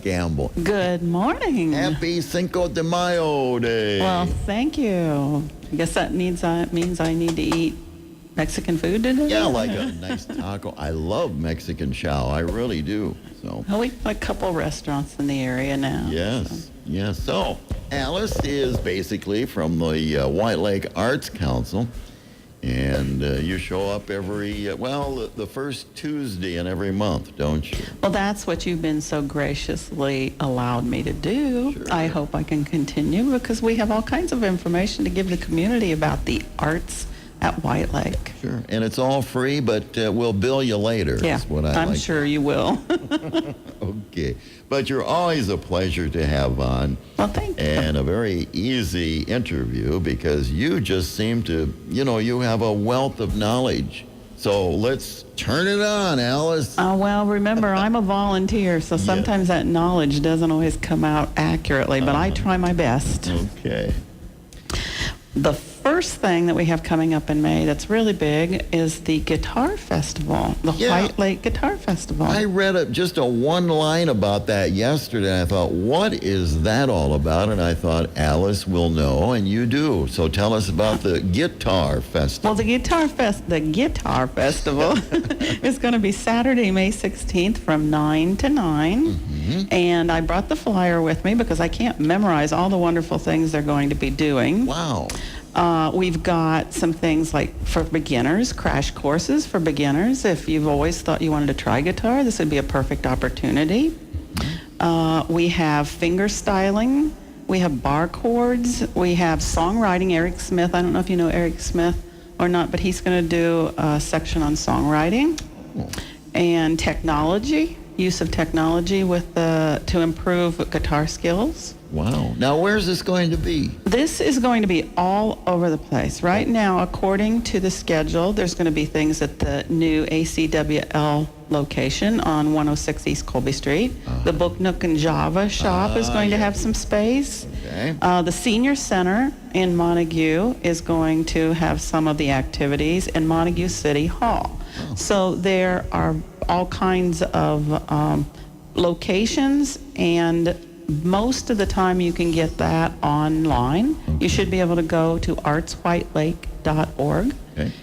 Gamble. Good morning. Happy Cinco de Mayo Day. Well, thank you. I guess that means I need to eat Mexican food today? Yeah, like a nice taco. I love Mexican chow. I really do. So. Well, we've got a couple restaurants in the area now. Yes, yes. So, Alice is basically from the White Lake Arts Council, and you show up every, the first Tuesday in every month, don't you? Well, that's what you've been so graciously allowed me to do. Sure. I hope I can continue because we have all kinds of information to give the community about the arts at White Lake. Sure. And it's all free, but we'll bill you later. Yeah, is what I'm sure you will. Okay. But you're always a pleasure to have on. Well, thank you. And a very easy interview because you just seem to, you have a wealth of knowledge. So let's turn it on, Alice. Well, remember, I'm a volunteer, so sometimes that knowledge doesn't always come out accurately, but I try my best. Okay. The first thing that we have coming up in May that's really big is the Guitar Festival, the White Lake Guitar Festival. I read just a one line about that yesterday, and I thought, what is that all about? And I thought, Alice will know, and you do. So tell us about the Guitar Festival. Well, the Guitar Festival is going to be Saturday, May 16th from 9 to 9. Mm-hmm. And I brought the flyer with me because I can't memorize all the wonderful things they're going to be doing. Wow. We've got some things like for beginners, crash courses for beginners. If you've always thought you wanted to try guitar, this would be a perfect opportunity. We have finger styling. We have bar chords. We have songwriting. Eric Smith, I don't know if you know Eric Smith or not, but he's going to do a section on songwriting. And technology, use of technology to improve guitar skills. Wow. Now, where's this going to be? This is going to be all over the place. Right now, according to the schedule, there's going to be things at the new ACWL location on 106 East Colby Street. The Book Nook and Java shop is going to have some space. Okay. The Senior Center in Montague is going to have some of the activities in Montague City Hall. So there are all kinds of locations, and most of the time you can get that online. You should be able to go to artswhitelake.org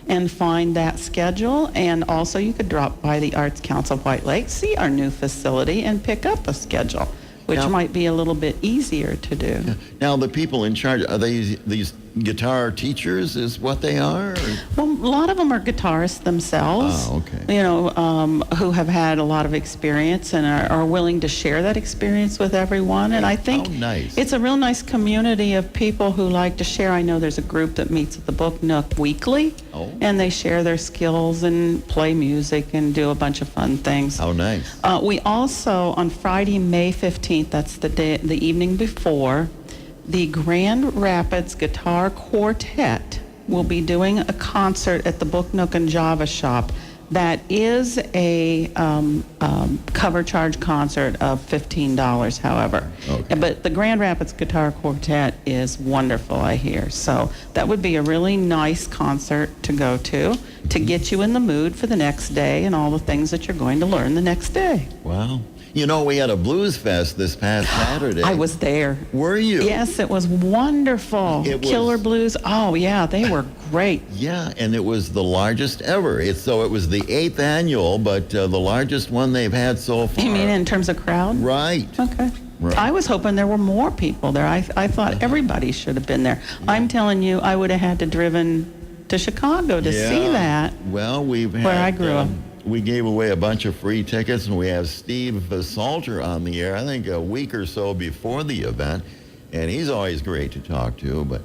and find that schedule. And also you could drop by the Arts Council of White Lake, see our new facility, and pick up a schedule, which might be a little bit easier to do. Now, the people in charge, are they these guitar teachers is what they are? Or? Well, a lot of them are guitarists themselves, who have had a lot of experience and are willing to share that experience with everyone. And I think it's a real nice community of people who like to share. I know there's a group that meets at the Book Nook weekly, and they share their skills and play music and do a bunch of fun things. How nice. We also, on Friday, May 15th, that's the evening before, the Grand Rapids Guitar Quartet will be doing a concert at the Book Nook and Java shop. That is a cover charge concert of $15, however. But the Grand Rapids Guitar Quartet is wonderful, I hear. So that would be a really nice concert to go to get you in the mood for the next day and all the things that you're going to learn the next day. Wow. We had a blues fest this past Saturday. I was there. Were you? Yes, it was wonderful. Killer Blues. Oh, yeah, they were great. Yeah, and it was the largest ever. It was the 8th annual, but the largest one they've had so far. You mean in terms of crowd? Right. Okay. Right. I was hoping there were more people there. I thought everybody should have been there. Yeah. I'm telling you, I would have had to driven to Chicago to see that. Well, where I grew up. We gave away a bunch of free tickets, and we have Steve Salter on the air, I think a week or so before the event, and he's always great to talk to, but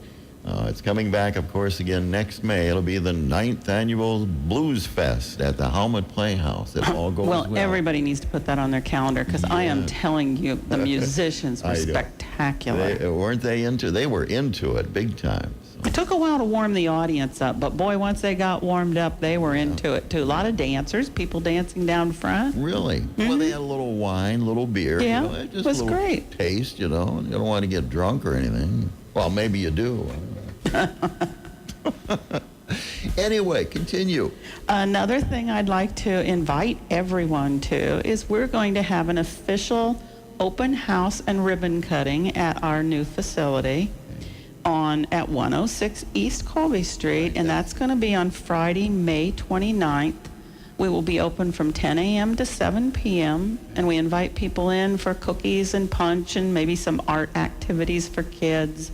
it's coming back, of course, again next May. It'll be the 9th annual Blues Fest at the Helmet Playhouse. It all goes well. Everybody needs to put that on their calendar, because I am telling you, the musicians were spectacular. They were into it big time. It took a while to warm the audience up, but boy, once they got warmed up, they were into it too. A lot of dancers, people dancing down front. Really? Mm-hmm. Well, they had a little wine, a little beer. Yeah, just it was a little great. Taste, You don't want to get drunk or anything. Well, maybe you do. Anyway, continue. Another thing I'd like to invite everyone to is we're going to have an official open house and ribbon cutting at our new facility at 106 East Colby Street, and that's going to be on Friday, May 29th. We will be open from 10 a.m. to 7 p.m., and we invite people in for cookies and punch and maybe some art activities for kids.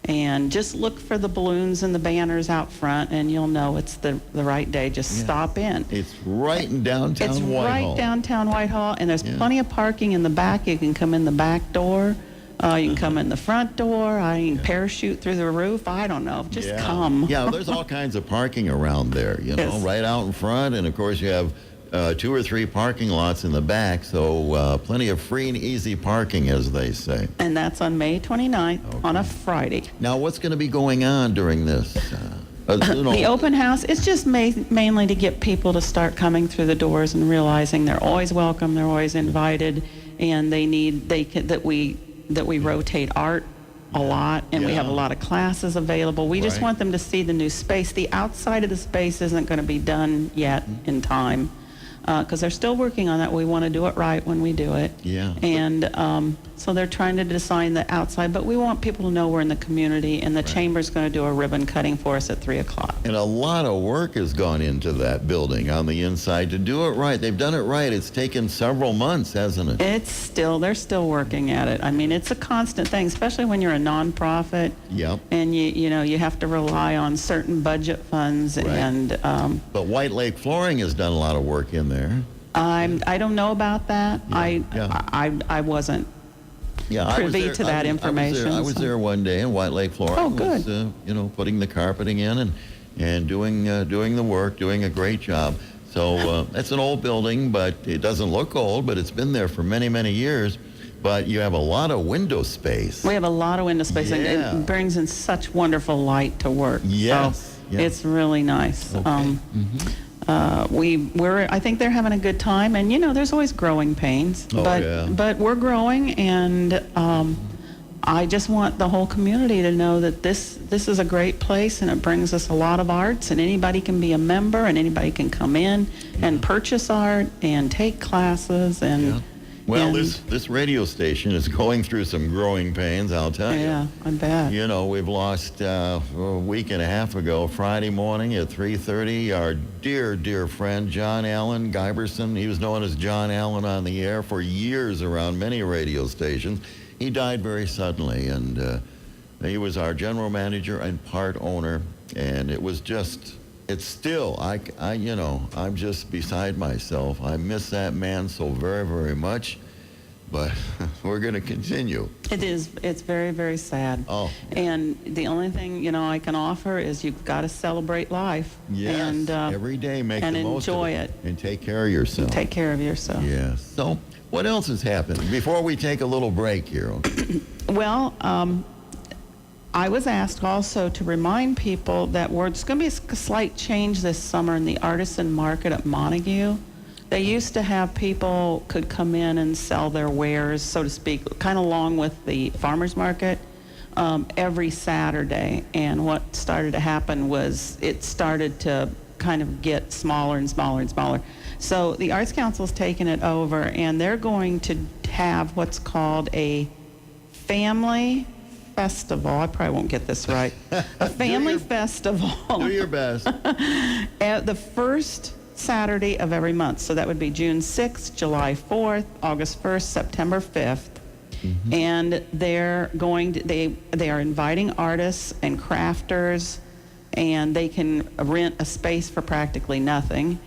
And just look for the balloons and the banners out front, and you'll know it's the right day. Just stop in. It's right in downtown Whitehall. It's right downtown Whitehall, and there's plenty of parking in the back. You can come in the back door. You can come in the front door. You can parachute through the roof. I don't know. Just come. Yeah, there's all kinds of parking around there, Yes. right out in front. And, of course, you have 2 or 3 parking lots in the back, so plenty of free and easy parking, as they say. And that's on May 29th on a Friday. Now, what's going to be going on during this? The open house, it's just mainly to get people to start coming through the doors and realizing they're always welcome, they're always invited, and that we rotate art a lot, and we have a lot of classes available. We just want them to see the new space. The outside of the space isn't going to be done yet in time, because they're still working on that. We want to do it right when we do it. Yeah. And so they're trying to design the outside, but we want people to know we're in the community, and the Chamber's going to do a ribbon cutting for us at 3 o'clock. And a lot of work has gone into that building on the inside to do it right. They've done it right. It's taken several months, hasn't it? They're still working at it. I mean, it's a constant thing, especially when you're a nonprofit. Yep. And you have to rely on certain budget funds. Right. And But White Lake Flooring has done a lot of work in there. I don't know about that. I wasn't privy to that information. I was there one day, and White Lake Flooring Oh, good. was, putting the carpeting in and doing the work, doing a great job. So it's an old building, but it doesn't look old, but it's been there for many, many years. But you have a lot of window space. We have a lot of window space, and Yeah. it brings in such wonderful light to work. Yes. So Yeah. it's really nice. Okay. I think they're having a good time, and there's always growing pains, Oh, but yeah. but we're growing, and I just want the whole community to know that this is a great place, and it brings us a lot of arts, and anybody can be a member, and anybody can come in and purchase art and take classes, and Yeah. Well, and- this radio station is going through some growing pains, I'll tell you. yeah, I bet. We've lost a week and a half ago, Friday morning at 3:30, our dear, dear friend, John Allen Giberson. He was known as John Allen on the air for years around many radio stations. He died very suddenly, and he was our general manager and part owner, and it's still, I'm just beside myself. I miss that man so very, very much, but we're going to continue. It's very, very sad. Oh. And the only thing, I can offer is you've got to celebrate life. Yes, And, every day make and the most enjoy of it. And take care of yourself. Take care of yourself. Yes. So what else has happened before we take a little break here? Okay? Well, I was asked also to remind people that there's going to be a slight change this summer in the artisan market at Montague. They used to have people could come in and sell their wares, so to speak, kind of along with the farmers market, every Saturday. And what started to happen was it started to kind of get smaller and smaller and smaller. So the Arts Council's taken it over, and they're going to have what's called a family festival. I probably won't get this right. A family festival. Do your best. At the first Saturday of every month. So that would be June 6th, July 4th, August 1st, September 5th. And they're they are inviting artists and crafters, and they can rent a space for practically nothing,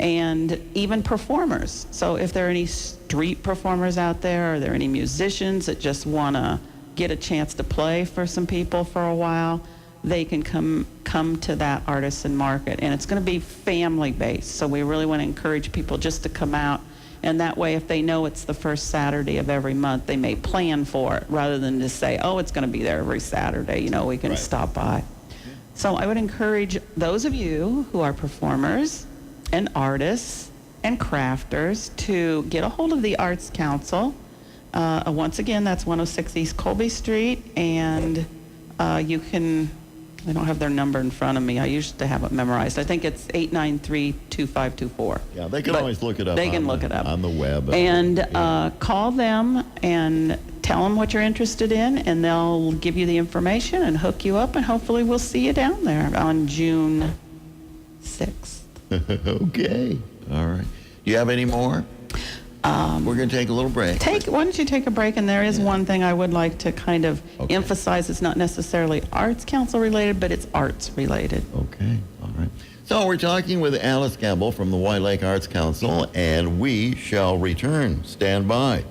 and even performers. So if there are any street performers out there, or are there any musicians that just want to get a chance to play for some people for a while, they can come to that artisan market. And it's going to be family based, so we really want to encourage people just to come out, and that way if they know it's the first Saturday of every month, they may plan for it rather than just say, oh, it's going to be there every Saturday, we can Right. stop by. So I would encourage those of you who are performers and artists and crafters to get a hold of the Arts Council. Once again, that's 106 East Colby Street, and you can I don't have their number in front of me. I used to have it memorized. I think it's 893-2524. Yeah, they can But always look it up. They can look it up on the web. and call them and tell them what you're interested in, and they'll give you the information and hook you up, and hopefully we'll see you down there on June 6th. Okay. All right. Do you have any more? We're going to take a little break. Why don't you take a break? And there is one thing I would like to kind of Okay. emphasize. It's not necessarily Arts Council related, but it's arts related. Okay. All right. So we're talking with Alice Campbell from the White Lake Arts Council, and we shall return. Stand by.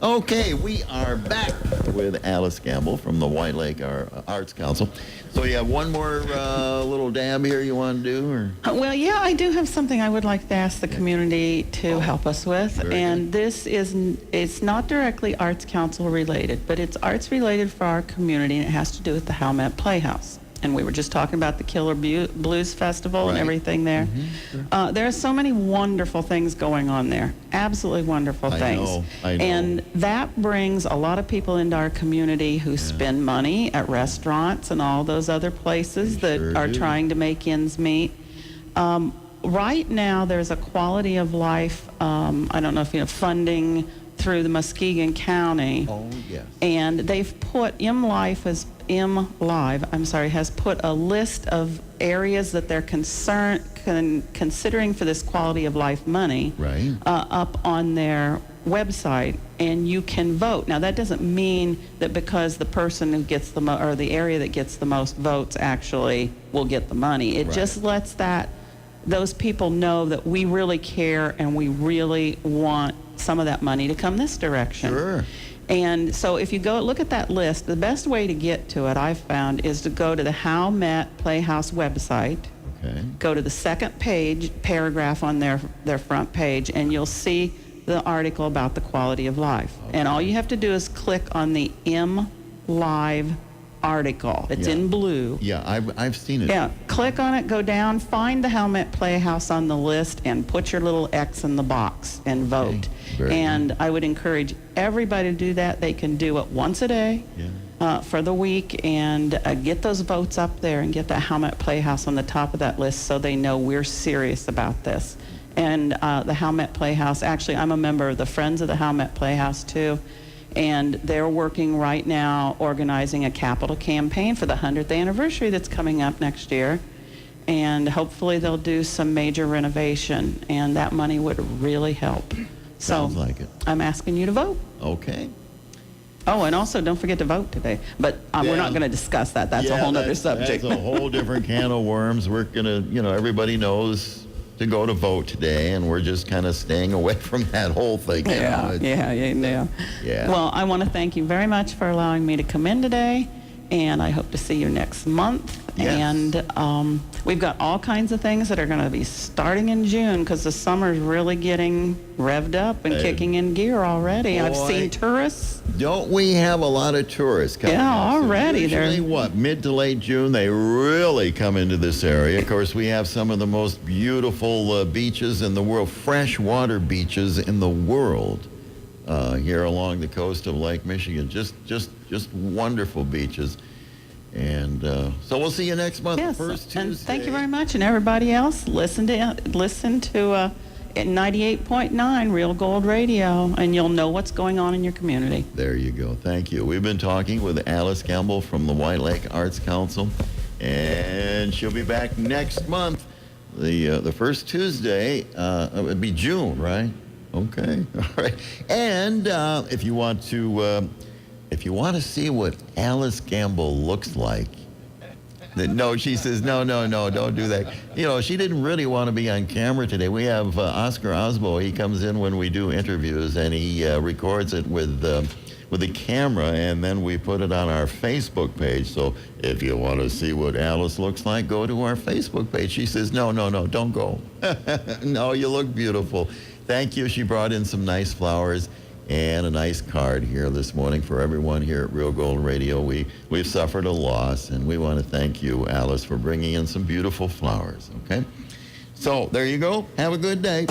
Okay, we are back with Alice Campbell from the White Lake Arts Council. So you have one more little dab here you want to do? Or? Well, yeah, I do have something I would like to ask the community to help us with. Very And this is, it's not directly Arts Council related, but it's arts related for our community, and it has to do with the Howmet Playhouse. And we were just talking about the Killer Blues Festival and Right. everything there. There are so many wonderful things going on there. Absolutely wonderful things. I know. And that brings a lot of people into our community who spend money at restaurants and all those other places They that sure are do. trying to make ends meet. Right now, there's a quality of life, I don't know if you know, funding through the Muskegon County. Oh, yes. And they've put MLive has put a list of areas that they're considering for this quality of life money Right. up on their website, and you can vote. Now, that doesn't mean that because the person who gets or the area that gets the most votes actually will get the money. It Right. just lets those people know that we really care and we really want some of that money to come this direction. Sure. And so if you go look at that list, the best way to get to it, I've found, is to go to the Howmet Playhouse website, Okay. go to the second paragraph on their front page, and you'll see the article about the quality of life. And all you have to do is click on the MLive article. It's Yeah. in blue. Yeah, I've seen it. Yeah, click on it, go down, find the Howmet Playhouse on the list, and put your little X in the box and vote. Very And I would encourage everybody to do that. They can do it once a day for the week, and get those votes up there and get the Howmet Playhouse on the top of that list so they know we're serious about this. And the Howmet Playhouse, actually, I'm a member of the Friends of the Howmet Playhouse too. And they're working right now organizing a capital campaign for the 100th anniversary that's coming up next year. And hopefully they'll do some major renovation, and that money would really help. So Sounds like it. I'm asking you to vote. Okay. Oh, and also don't forget to vote today. But we're Yeah. not going to discuss that. That's a whole other subject. That's a whole different can of worms. We're going to, everybody knows to go to vote today, and we're just kind of staying away from that whole thing. you know. Yeah. Yeah. Well, I want to thank you very much for allowing me to come in today, and I hope to see you next month. Yes. And we've got all kinds of things that are going to be starting in June, because the summer's really getting revved up and kicking in gear already. I've boy. seen tourists. Don't we have a lot of tourists coming? Yeah, up? So already. They're- Usually, what, mid to late June, they really come into this area. Of course, we have some of the most beautiful beaches in the world, freshwater beaches in the world, here along the coast of Lake Michigan. Just wonderful beaches. And so we'll see you next month, Yes, first Tuesday. and thank you very much. And everybody else, listen to 98.9 Real Gold Radio, and you'll know what's going on in your community. There you go. Thank you. We've been talking with Alice Campbell from the White Lake Arts Council, and she'll be back next month, the first Tuesday. It would be June, right? Okay. All right. And if you want to see what Alice Campbell looks like. No, she says, no, don't do that. She didn't really want to be on camera today. We have Oscar Osbo. He comes in when we do interviews, and he records it with a camera, and then we put it on our Facebook page. So if you want to see what Alice looks like, go to our Facebook page. She says, no, don't go. No, you look beautiful. Thank you. She brought in some nice flowers and a nice card here this morning for everyone here at Real Gold Radio. We've suffered a loss, and we want to thank you, Alice, for bringing in some beautiful flowers, okay? So there you go. Have a good day.